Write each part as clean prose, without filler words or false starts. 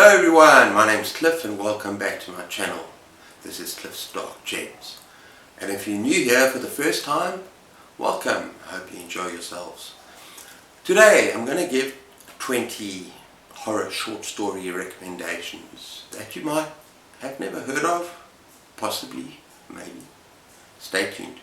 Hello everyone, my name is Cliff and welcome back to my channel. This is Cliff's Dark Gems. And if you're new here for the first time, welcome. I hope you enjoy yourselves. Today I'm going to give 20 horror short story recommendations that you might have never heard of, possibly, maybe. Stay tuned.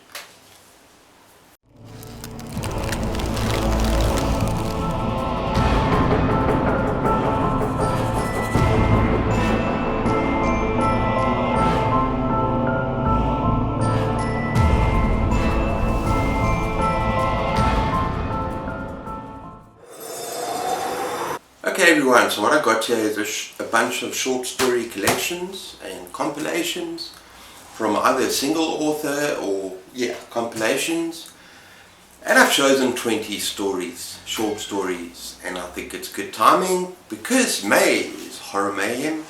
Okay everyone, so what I got here is a bunch of short story collections and compilations from either a single author or compilations, and I've chosen 20 stories, short stories, and I think it's good timing because May is Horror Mayhem,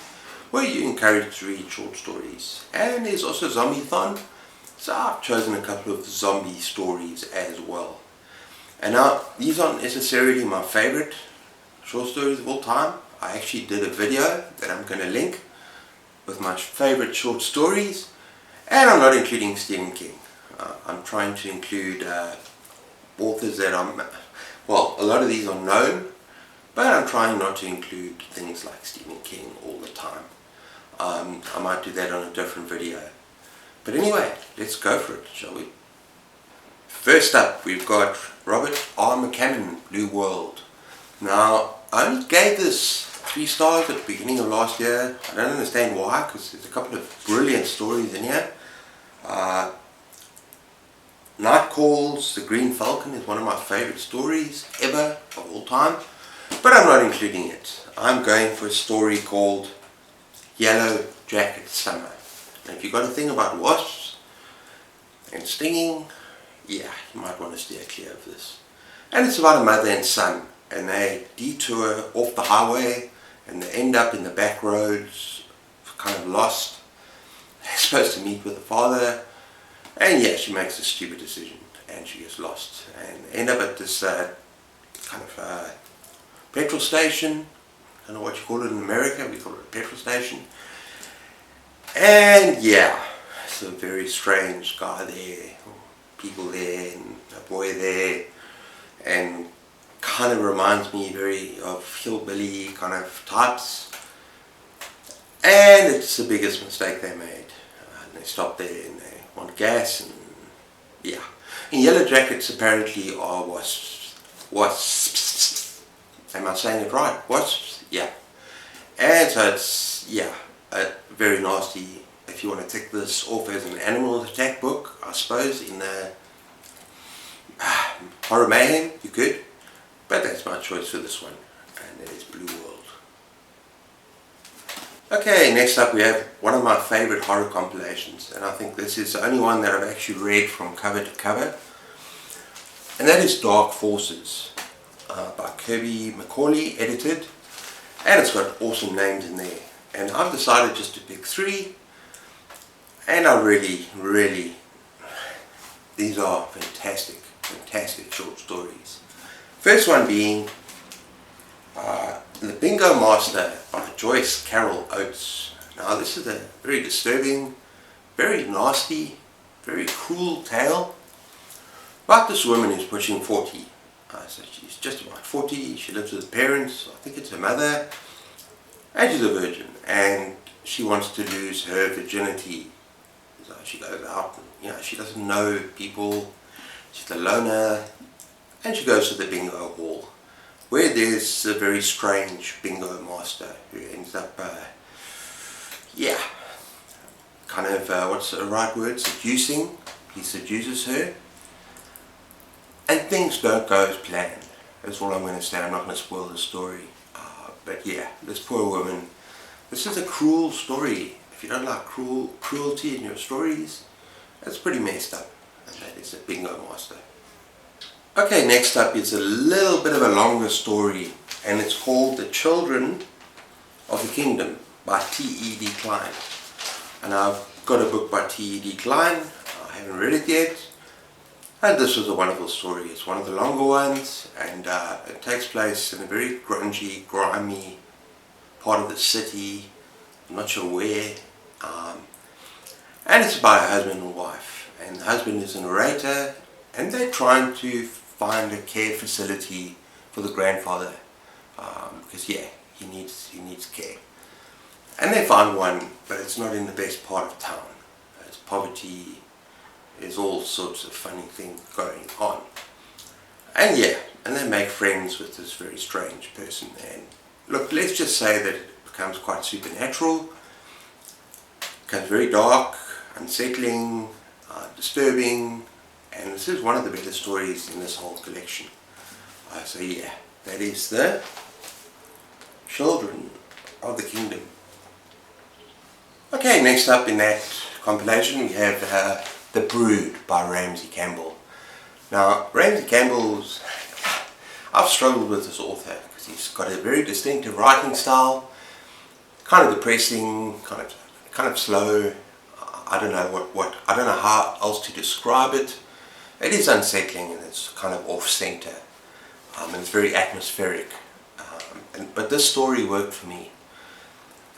where you're encouraged to read short stories, and there's also Zombie-thon, so I've chosen a couple of zombie stories as well. And now these aren't necessarily my favorite short stories of all time. I actually did a video that I'm going to link with my favorite short stories, and I'm not including Stephen King. I'm trying to include authors that well, a lot of these are known, but I'm trying not to include things like Stephen King all the time. I might do that on a different video. But anyway, let's go for it, shall we? First up, we've got Robert R. McCammon, Blue World. Now, I only gave this 3 stars at the beginning of last year. I don't understand why, because there's a couple of brilliant stories in here. Night Calls, The Green Falcon is one of my favorite stories ever, of all time. But I'm not including it. I'm going for a story called Yellow Jacket Summer. Now, if you've got a thing about wasps and stinging, you might want to steer clear of this. And it's about a mother and son, and they detour off the highway and they end up in the back roads, kind of lost. They're supposed to meet with the father, and she makes a stupid decision and she gets lost, and they end up at this kind of petrol station. I don't know what you call it in America, we call it a petrol station. And it's a very strange guy there, people there, and a boy there, and kind of reminds me very of hillbilly kind of types, and it's the biggest mistake they made. And they stop there and they want gas, and and yellow jackets apparently are wasps. Am I saying it right? Wasps? And so it's very nasty. If you want to tick this off as an animal attack book, I suppose, in the Horror Mayhem, you could. But that's my choice for this one, and that is Blue World. Okay, next up we have one of my favorite horror compilations, and I think this is the only one that I've actually read from cover to cover, and that is Dark Forces by Kirby McCauley, edited, and it's got awesome names in there. And I've decided just to pick 3, and I really, these are fantastic short stories. First one being The Bingo Master by Joyce Carol Oates. Now this is a very disturbing, very nasty, very cruel tale about this woman who's pushing 40. So she's just about 40, she lives with her parents, I think it's her mother, and she's a virgin, and she wants to lose her virginity. So she goes out, and, she doesn't know people, she's a loner, and she goes to the bingo hall, where there's a very strange bingo master who ends up, kind of, what's the right word, seducing. He seduces her, and things don't go as planned. That's all I'm going to say. I'm not going to spoil the story. But this poor woman, this is a cruel story. If you don't like cruelty in your stories, that's pretty messed up. And that is a bingo master. Okay, next up is a little bit of a longer story, and it's called The Children of the Kingdom by T.E.D. Klein. And I've got a book by T.E.D. Klein. I haven't read it yet, and this was a wonderful story. It's one of the longer ones, and it takes place in a very grungy, grimy part of the city, I'm not sure where, and it's about a husband and wife, and the husband is a narrator, and they're trying to find a care facility for the grandfather, because yeah, he needs care. And they find one, but it's not in the best part of town. There's poverty, there's all sorts of funny things going on. And yeah, and they make friends with this very strange person. And look, let's just say that it becomes quite supernatural, becomes very dark, unsettling, disturbing, and this is one of the better stories in this whole collection. So yeah, that is The Children of the Kingdom. Okay, next up in that compilation we have The Brood by Ramsey Campbell. Now, Ramsey Campbell's, I've struggled with this author because he's got a very distinctive writing style, kind of depressing, kind of slow. I don't know I don't know how else to describe it. It is unsettling and it's kind of off-center, and it's very atmospheric. But this story worked for me,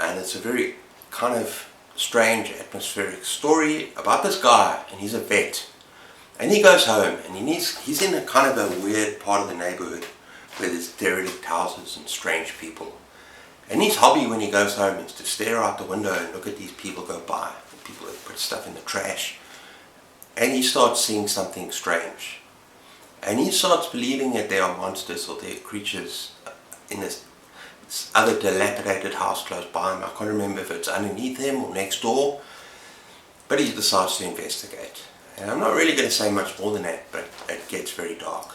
and it's a very kind of strange atmospheric story about this guy, and he's a vet, and he goes home and he's in a kind of a weird part of the neighborhood where there's derelict houses and strange people, and his hobby when he goes home is to stare out the window and look at these people go by, people that put stuff in the trash, and he starts seeing something strange, and he starts believing that there are monsters or there are creatures in this other dilapidated house close by him. I can't remember if it's underneath him or next door, but he decides to investigate. And I'm not really going to say much more than that, but it gets very dark.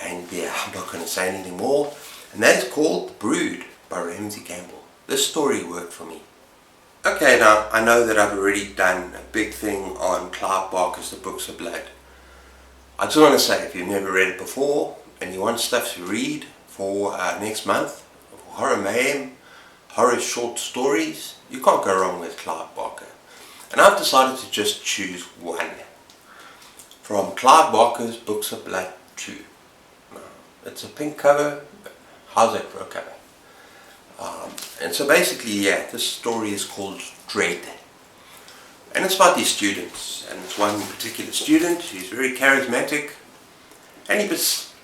And yeah, I'm not going to say anything more. And that is called The Brood by Ramsey Campbell. This story worked for me. Okay, now I know that I've already done a big thing on Clive Barker's The Books of Blood. I just want to say, if you've never read it before and you want stuff to read for next month, horror mayhem, horror short stories, you can't go wrong with Clive Barker. And I've decided to just choose one from Clive Barker's Books of Blood 2. It's a pink cover. How's that for a cover? And so basically, yeah, this story is called Dread, and it's about these students, and it's one particular student who's very charismatic, and he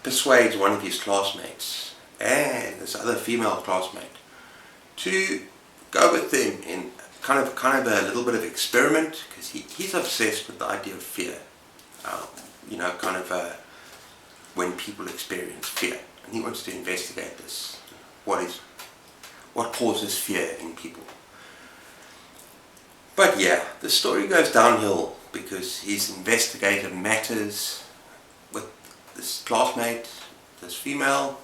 persuades one of his classmates and this other female classmate to go with them in kind of a little bit of experiment, because he's obsessed with the idea of fear. You know, when people experience fear, and he wants to investigate this. What causes fear in people? But yeah, the story goes downhill because his investigative matters with this classmate, this female,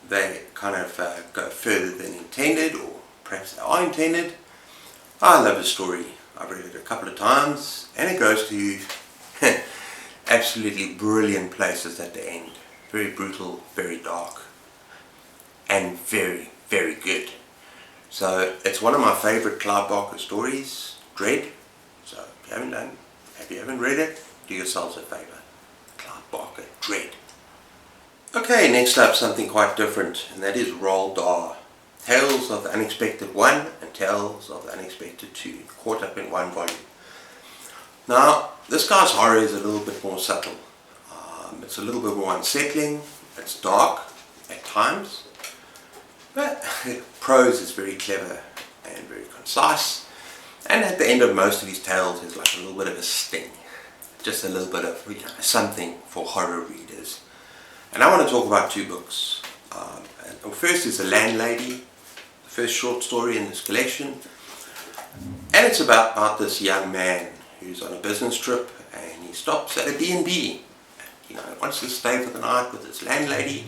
they go further than intended, or perhaps they are intended. I love the story. I've read it a couple of times, and it goes to absolutely brilliant places at the end. Very brutal, very dark, and very, very good. So it's one of my favourite Clive Barker stories, Dread. So if you haven't read it, do yourselves a favour. Clive Barker, Dread. Okay, next up something quite different, and that is Roald Dahl. Tales of the Unexpected 1 and Tales of the Unexpected 2, caught up in one volume. Now, this guy's horror is a little bit more subtle. It's a little bit more unsettling. It's dark at times, but the prose is very clever and very concise. And at the end of most of his tales, there's like a little bit of a sting, just a little bit of something for horror readers. And I want to talk about two books. And first is The Landlady, the first short story in this collection, and it's about this young man who's on a business trip, and he stops at a B&B. Wants to stay for the night with his landlady,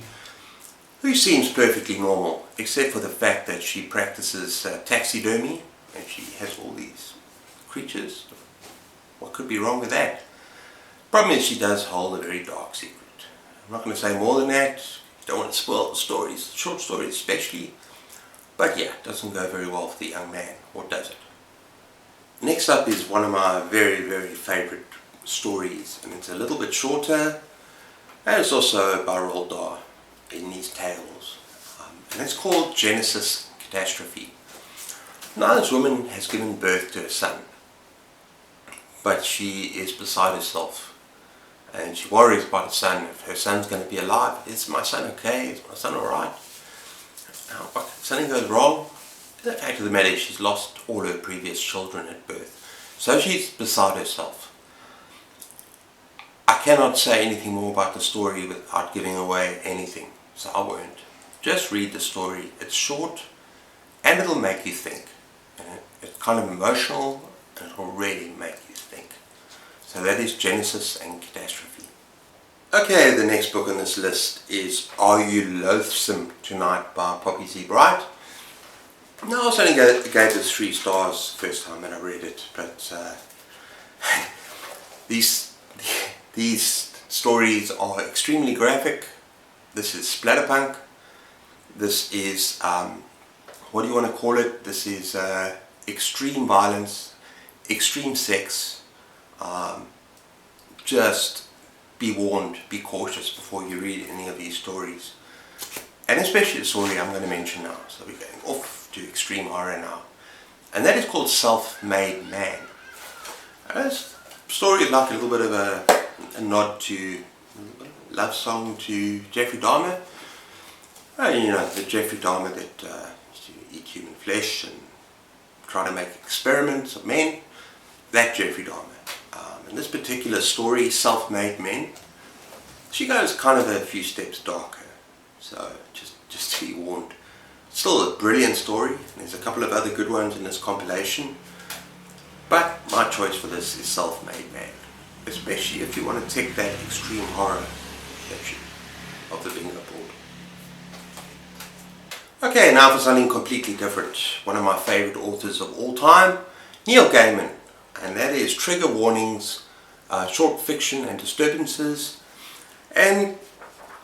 who seems perfectly normal, except for the fact that she practices taxidermy, and she has all these creatures. What could be wrong with that? Problem is, she does hold a very dark secret. I'm not going to say more than that. Don't want to spoil the stories, short stories especially. But yeah, it doesn't go very well for the young man, or does it? Next up is one of my very, very favourite stories, and it's a little bit shorter, and it's also by Roald Dahl. in these tales, and it's called Genesis Catastrophe. Now this woman has given birth to a son, but she is beside herself, and she worries about her son. If her son's going to be alive, is my son okay? Is my son alright? Now, if something goes wrong, the fact of the matter is she's lost all her previous children at birth, so she's beside herself. I cannot say anything more about the story without giving away anything, so I won't. Just read the story. It's short and it'll make you think. And it's kind of emotional and it'll really make you think. So that is Genesis and Catastrophe. Okay, the next book on this list is Are You Loathsome Tonight by Poppy Z. Bright. Now, I also only gave this 3 stars the first time that I read it, but these stories are extremely graphic. This is splatterpunk. This is, what do you want to call it? This is extreme violence, extreme sex. Just be warned, be cautious before you read any of these stories. And especially the story I'm going to mention now. So we're going off to extreme horror now. And that is called Self-Made Man. This story is like a little bit of a nod to love song to Jeffrey Dahmer. You know, the Jeffrey Dahmer that used to eat human flesh and try to make experiments of men. That Jeffrey Dahmer. In this particular story, Self-Made Men, she goes kind of a few steps darker. So just to be warned. Still a brilliant story. There's a couple of other good ones in this compilation. But my choice for this is Self-Made Man. Especially if you want to tick that extreme horror section of the bingo board. Okay, now for something completely different. One of my favorite authors of all time, Neil Gaiman. And that is Trigger Warnings, Short Fiction and Disturbances. And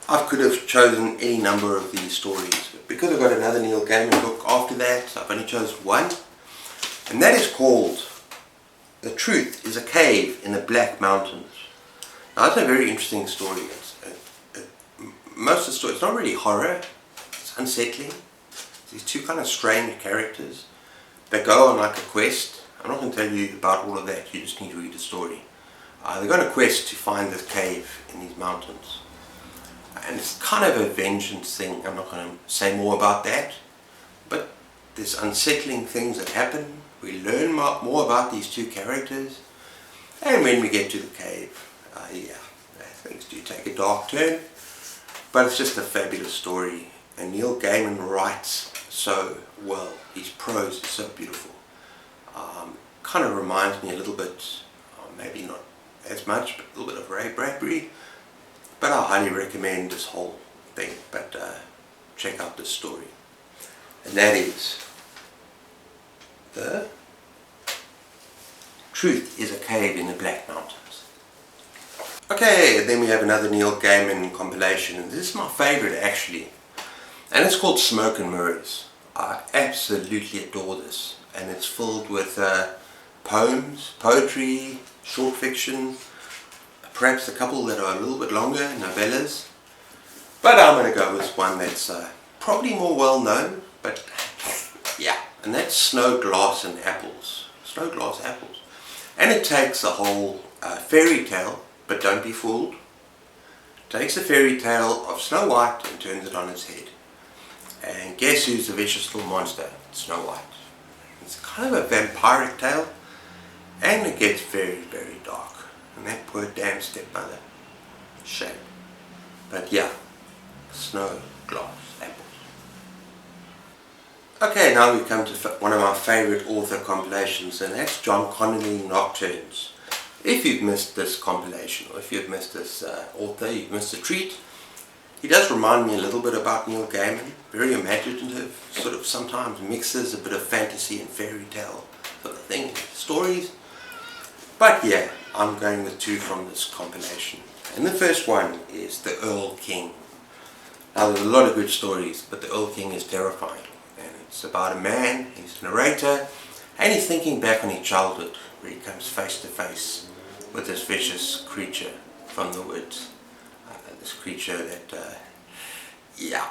I could have chosen any number of these stories, but because I've got another Neil Gaiman book after that, I've only chosen one. And that is called The Truth is a Cave in the Black Mountains. Now that's a very interesting story. Most of the story, it's not really horror, it's unsettling. These two kind of strange characters that go on like a quest. I'm not going to tell you about all of that, you just need to read the story. They go on a quest to find this cave in these mountains. And it's kind of a vengeance thing. I'm not going to say more about that. But there's unsettling things that happen. We learn more about these two characters. And when we get to the cave, things do take a dark turn. But it's just a fabulous story. And Neil Gaiman writes so well. His prose is so beautiful. Kind of reminds me a little bit, maybe not as much, but a little bit of Ray Bradbury. But I highly recommend this whole thing. But check out this story. And that is The Truth is a Cave in the Black Mountains. Okay, and then we have another Neil Gaiman compilation. And this is my favorite actually. And it's called Smoke and Mirrors. I absolutely adore this. And it's filled with poems, poetry, short fiction, perhaps a couple that are a little bit longer, novellas. But I'm going to go with one that's probably more well known, but yeah, and that's Snow, Glass and Apples. Snow, Glass, Apples. And it takes a whole fairy tale, but don't be fooled. It takes a fairy tale of Snow White and turns it on its head. And guess who's the vicious little monster? Snow White. It's kind of a vampiric tale, and it gets very, very dark. And that poor damn stepmother. Shame. But yeah, Snow, Glass, Apples. Okay, now we come to one of my favourite author compilations, and that's John Connolly Nocturnes. If you've missed this compilation, or if you've missed this author, you've missed a treat. He does remind me a little bit about Neil Gaiman. Very imaginative, sort of sometimes mixes a bit of fantasy and fairy tale sort of thing, stories. But yeah, I'm going with 2 from this compilation. And the first one is The Earl King. Now there's a lot of good stories, but The Earl King is terrifying. And it's about a man, he's a narrator, and he's thinking back on his childhood, where he comes face to face with this vicious creature from the woods. This creature that yeah,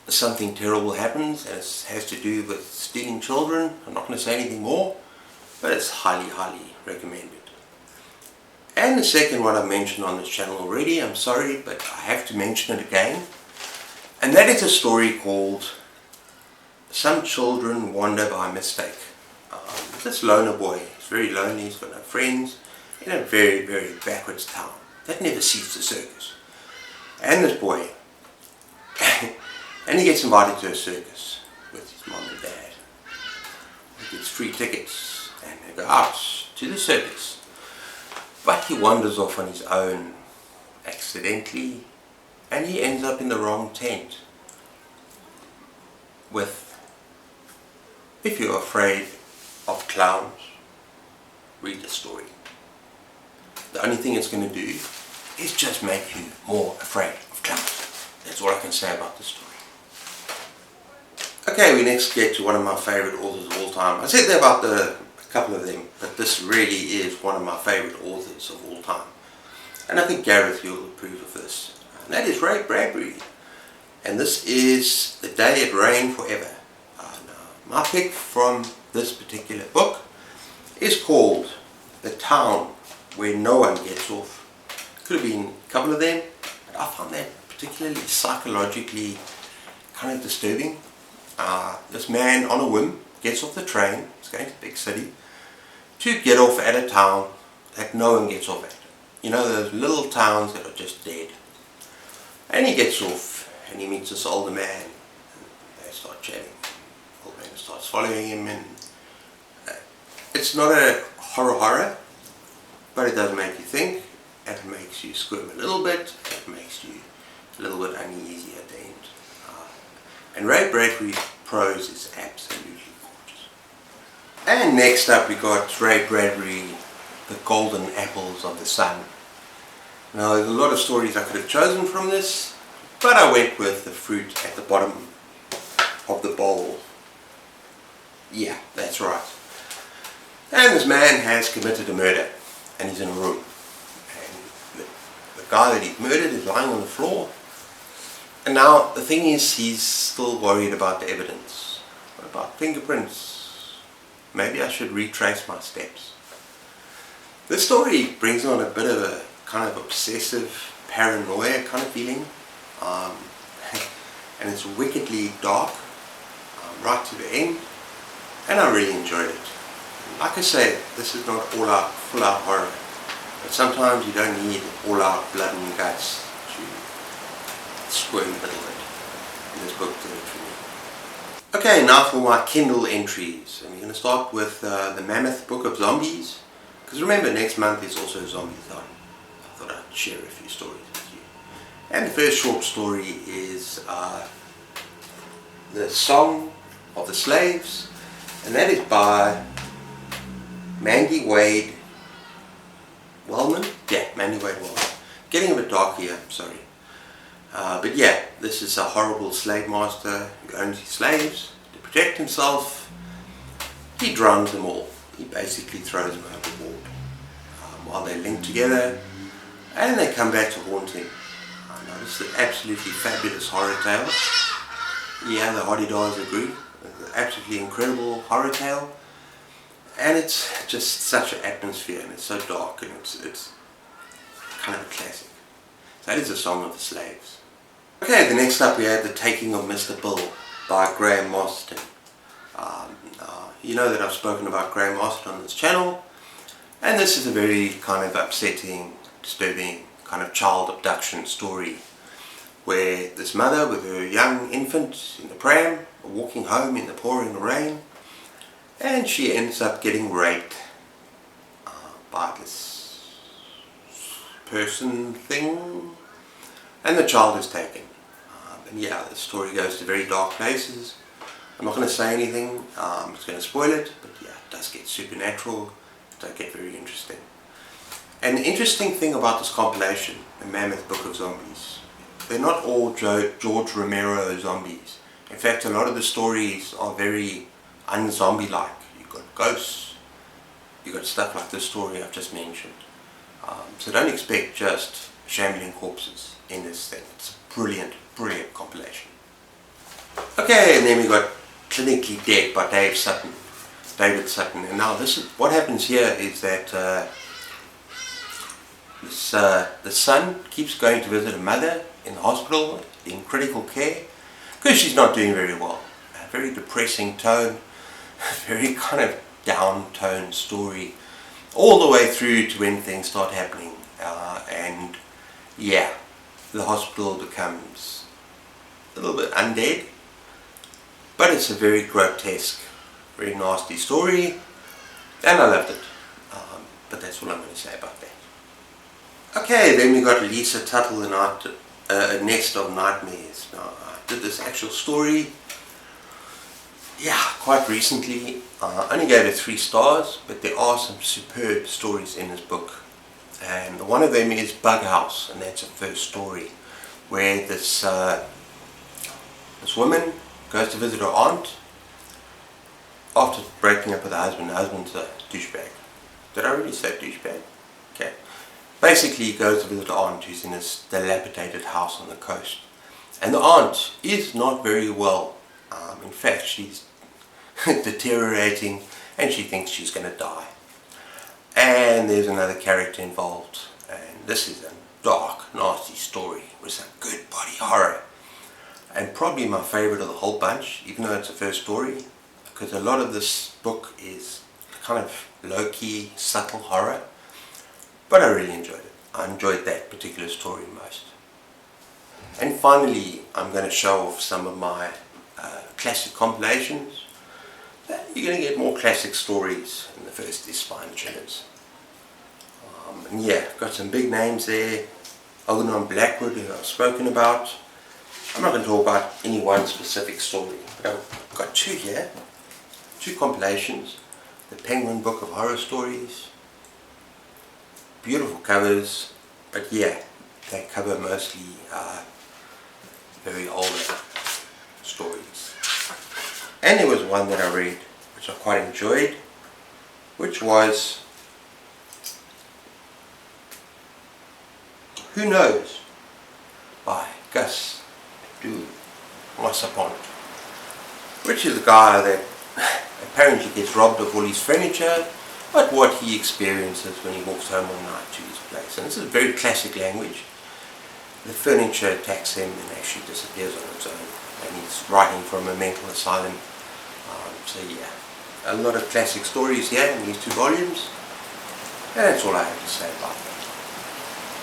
something terrible happens, and it has to do with stealing children. I'm not going to say anything more, but it's highly, highly recommended. And the second one I've mentioned on this channel already, I'm sorry, but I have to mention it again. And that is a story called Some Children Wander by Mistake. This loner boy is very lonely, he's got no friends, in a very, very backwards town that never sees the circus. And this boy, and he gets invited to a circus with his mom and dad. He gets free tickets and they go out to the circus. But he wanders off on his own accidentally, and he ends up in the wrong tent with, if you're afraid of clowns, read the story. The only thing it's going to do is just make you more afraid of clowns. That's all I can say about the story. Okay, we next get to one of my favourite authors of all time. I said that about a couple of them, but this really is one of my favourite authors of all time. And I think Gareth, you'll approve of this. And that is Ray Bradbury. And this is The Day It Rained Forever. My pick from this particular book is called The Town Where No One Gets Off. Could have been a couple of them, but I found that particularly psychologically kind of disturbing. This man on a whim gets off the train, he's going to a big city, to get off at a town that no one gets off at. You know, those little towns that are just dead. And he gets off and he meets this older man and they start chatting. The old man starts following him, and it's not a horror, but it does make you think, and it makes you squirm a little bit, and it makes you a little bit uneasy at the end. And Ray Bradbury's prose is absolutely gorgeous. And next up we got Ray Bradbury, The Golden Apples of the Sun. Now there's a lot of stories I could have chosen from this, but I went with the fruit at the bottom of the bowl. Yeah, that's right. And this man has committed a murder, and he's in a room. And the guy that he's murdered is lying on the floor. And now the thing is, he's still worried about the evidence. What about fingerprints? Maybe I should retrace my steps. This story brings on a bit of a kind of obsessive paranoia kind of feeling. And it's wickedly dark, right to the end. And I really enjoyed it. Like I say, this is not all out, full out horror. But sometimes you don't need all out blood and guts to squirm a little bit. And this book did it for me. Okay, now for my Kindle entries. And we're going to start with the Mammoth Book of Zombies. Because remember, next month is also Zombie-thon. I thought I'd share a few stories with you. And the first short story is The Song of the Slaves. And that is by Mandy Wade Wellman? Yeah, Mandy Wade Wellman. Getting a bit dark here, I'm sorry. But yeah, this is a horrible slave master who owns his slaves. To protect himself, he drowns them all. He basically throws them overboard while they're linked together, and they come back to haunt him. Now this is an absolutely fabulous horror tale. Yeah, the Hardy-Dars agree. It's an absolutely incredible horror tale. And it's just such an atmosphere, and it's so dark, and it's kind of a classic. So that is The Song of the Slaves. Okay, the next up we had The Taking of Mr. Bill by Graham Marston. You know that I've spoken about Graham Marston on this channel, and this is a very kind of upsetting, disturbing kind of child abduction story where this mother with her young infant in the pram are walking home in the pouring rain, and she ends up getting raped by this person thing, and the child is taken. And yeah, the story goes to very dark places. I'm not going to say anything, I'm just going to spoil it, but yeah, it does get supernatural, it does get very interesting. And the interesting thing about this compilation, The Mammoth Book of Zombies, they're not all George Romero zombies. In fact, a lot of the stories are very un-zombie-like. You've got ghosts, you've got stuff like this story I've just mentioned. So don't expect just shambling corpses in this thing. It's a brilliant, brilliant compilation. Okay, and then we got Clinically Dead by David Sutton. And now this is what happens here is that the son keeps going to visit a mother in the hospital in critical care because she's not doing very well. A very depressing tone, very kind of down tone story all the way through to when things start happening, and yeah, the hospital becomes a little bit undead, but it's a very grotesque, very nasty story, and I loved it. But that's all I'm going to say about that. Okay, then we got Lisa Tuttle and A Nest of Nightmares. Now, I did this actual story, quite recently. I only gave it 3 stars, but there are some superb stories in this book. And one of them is Bug House, and that's a first story where this woman goes to visit her aunt after breaking up with her husband. The husband's a douchebag. Did I really say douchebag? Okay. Basically, he goes to visit her aunt who's in this dilapidated house on the coast. And the aunt is not very well. In fact, she's deteriorating and she thinks she's going to die. And there's another character involved. And this is a dark, nasty story with some good body horror. And probably my favorite of the whole bunch, even though it's a first story, because a lot of this book is kind of low-key, subtle horror. But I really enjoyed it. I enjoyed that particular story most. And finally, I'm going to show off some of my classic compilations. You're going to get more classic stories in the first is Spine Chillers. And yeah, got some big names there. Algernon Blackwood, who I've spoken about. I'm not going to talk about any one specific story, but I've got 2 here. 2 compilations. The Penguin Book of Horror Stories. Beautiful covers, but yeah, they cover mostly very older stories. And there was one that I read which I quite enjoyed, which was Who Knows by Gus du Mossapont, which is a guy that apparently gets robbed of all his furniture, but what he experiences when he walks home one night to his place. And this is very classic language. The furniture attacks him and actually disappears on its own, and he's writing from a mental asylum. So yeah, a lot of classic stories here in these 2 volumes, and that's all I have to say about that.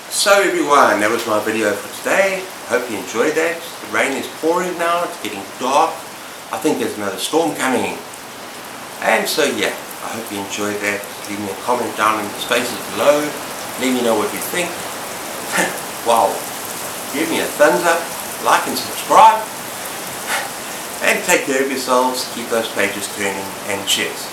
So everyone, that was my video for today. I hope you enjoyed that. The rain is pouring now, it's getting dark. I think there's another storm coming. And so yeah, I hope you enjoyed that. Leave me a comment down in the spaces below. Let me know what you think. Wow. Give me a thumbs up, like and subscribe. And take care of yourselves, keep those pages turning, and cheers.